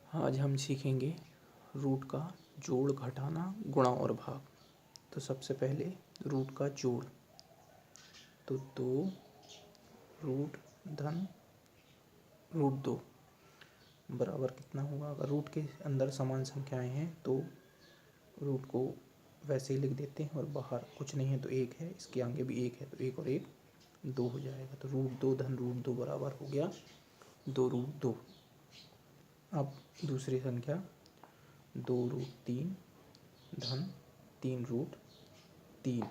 आज हम सीखेंगे रूट का जोड़, घटाना, गुणा और भाग। तो सबसे पहले रूट का जोड़, तो 2 रूट धन रूट 2 बराबर कितना होगा। अगर रूट के अंदर समान संख्याएं हैं तो रूट को वैसे ही लिख देते हैं और बाहर कुछ नहीं है तो 1 है, इसके आगे भी 1 है तो 1 और 1 2 हो जाएगा। तो रूट 2 धन रूट 2 बराबर हो गया 2 रूट 2। अब दूसरी संख्या 2 रूट 3 धन 3 रूट 3।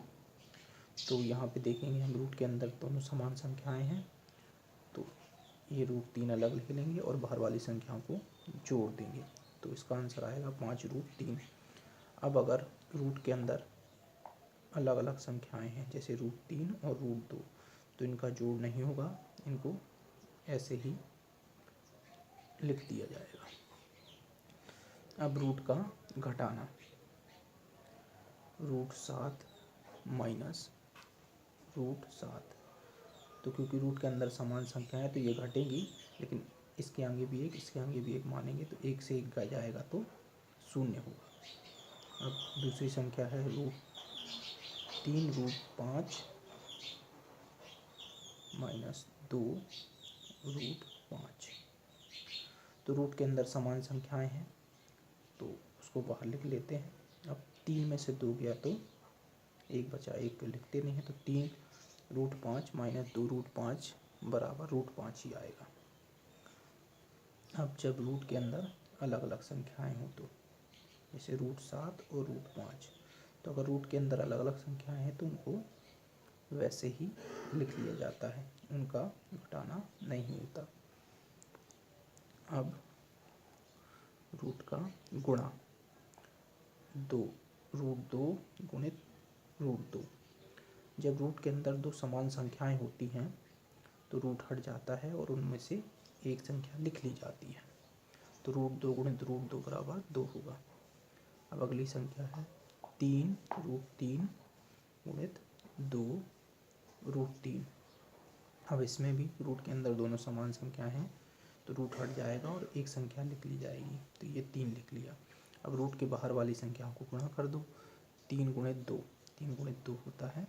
तो यहाँ पे देखेंगे हम रूट के अंदर दोनों समान संख्याएं हैं तो ये रूट 3 अलग लिख लेंगे और बाहर वाली संख्याओं को जोड़ देंगे। तो इसका आंसर आएगा 5 रूट 3। अब अगर रूट के अंदर अलग अलग संख्याएं हैं जैसे रूट 3 और रूट 2 तो इनका जोड़ नहीं होगा, इनको ऐसे ही लिख दिया जाएगा। अब रूट का घटाना, रूट 7 माइनस रूट 7। तो क्योंकि रूट के अंदर समान संख्या है तो ये घटेगी, लेकिन इसके आगे भी एक, इसके आगे भी एक मानेंगे तो 1 से 1 जाएगा तो 0 होगा। अब दूसरी संख्या है रूट 3 रूट 5 माइनस 2 रूट 5। तो रूट के अंदर समान संख्याएं हैं तो उसको बाहर लिख लेते हैं। अब 3 में से 2 गया तो 1 बचा, 1 को लिखते नहीं है तो 3 रूट 5 माइनस 2 रूट 5 बराबर रूट 5 ही आएगा। अब जब रूट के अंदर अलग अलग संख्याएं हो तो जैसे रूट 7 और रूट 5, तो अगर रूट के अंदर अलग अलग संख्याएं हैं तो उनको वैसे ही लिख लिया जाता है, उनका घटाना नहीं होता। अब रूट का गुणा, 2 रूट 2 गुणित रूट 2। जब रूट के अंदर दो समान संख्याएं होती हैं तो रूट हट जाता है और उनमें से एक संख्या लिख ली जाती है। तो रूट 2 गुणित रूट 2 बराबर 2 होगा। अब अगली संख्या है 3 रूट 3 गुणित 2 रूट 3। अब इसमें भी रूट के अंदर दोनों समान संख्याएं हैं तो रूट हट जाएगा और एक संख्या लिख ली जाएगी, तो ये 3 लिख लिया। अब रूट के बाहर वाली संख्याओं को गुणा कर दो, 3 गुणित 2, 3 गुणित 2 होता है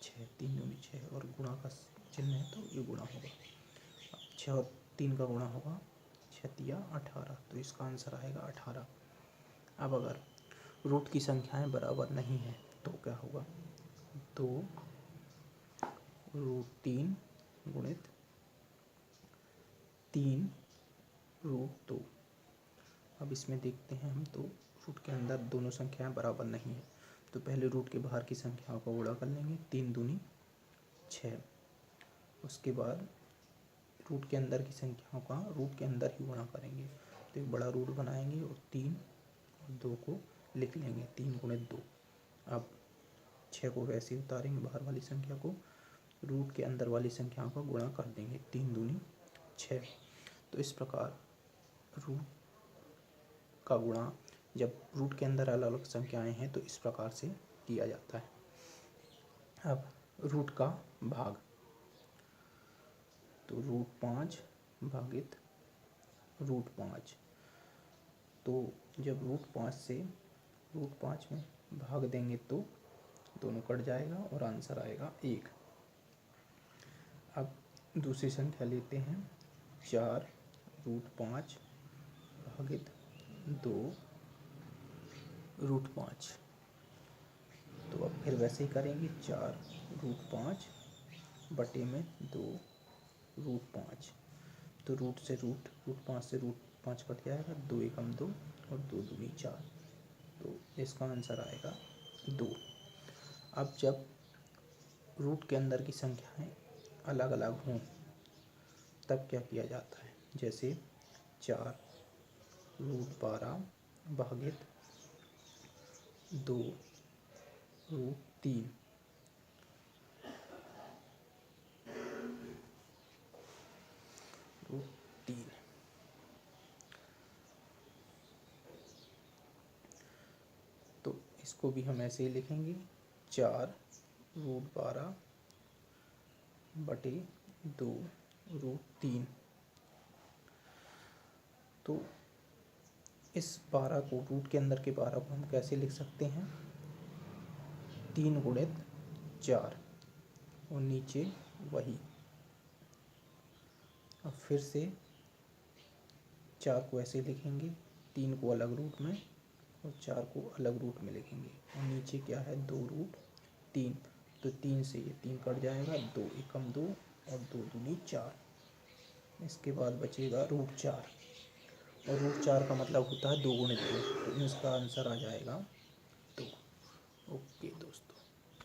6, 3 दूनी 6 और गुणा का चिन्ह है तो ये गुणा होगा। अब 6 और 3 का गुणा होगा 6 तिया 18, तो इसका आंसर आएगा 18। अब अगर रूट की संख्याएं बराबर नहीं है तो क्या होगा, 2 रूट 3 गुणित 3 रूट 2। अब इसमें देखते हैं हम, तो रूट के अंदर दोनों संख्याएं बराबर नहीं है तो पहले रूट के बाहर की संख्याओं को गुणा कर लेंगे, 3 दूनी 6। उसके बाद रूट के अंदर की संख्याओं का रूट के अंदर ही गुणा करेंगे तो एक बड़ा रूट बनाएंगे और 3 और 2 को लिख लेंगे, 3 गुणित 2। अब 6 को वैसे ही उतारेंगे, बाहर वाली संख्या को रूट के अंदर वाली संख्याओं का गुणा कर देंगे, 3 दूनी 6। तो इस प्रकार रूट का गुणा जब रूट के अंदर अलग अलग संख्याएं हैं तो इस प्रकार से किया जाता है। अब रूट का भाग, तो रूट 5 भागित रूट 5। तो जब रूट 5 से रूट 5 में भाग देंगे तो दोनों कट जाएगा और आंसर आएगा 1। अब दूसरी संख्या लेते हैं, 4 रूट 5 भागित 2 रूट 5। तो अब फिर वैसे ही करेंगे, 4 रूट 5 बटे में 2 रूट 5। तो रूट 5 से रूट 5 कट जाएगा, 2 एकम 2 और 2 दूनी 4, तो इसका आंसर आएगा 2। अब जब रूट के अंदर की संख्याएं अलग अलग हों तब क्या किया जाता है, जैसे 4 रूट 12 भागित 2 रूट 3। रूट 3, तो इसको भी हम ऐसे ही लिखेंगे, 4 रूट 12 बटे 2 रूट 3। तो इस 12 को, रूट के अंदर के 12 को हम कैसे लिख सकते हैं? 3 गुणित 4 और नीचे वही। अब फिर से 4 को ऐसे लिखेंगे, 3 को अलग रूट में और 4 को अलग रूट में लिखेंगे और नीचे क्या है? 2 रूट 3। तो 3 से ये 3 कट जाएगा, 2 एकम 2 और 2 दूनी 4। इसके बाद बचेगा रूट 4 और रूट 4 का मतलब होता है 2 गुणित 2, तो इसका आंसर आ जाएगा 2। ओके दोस्तों।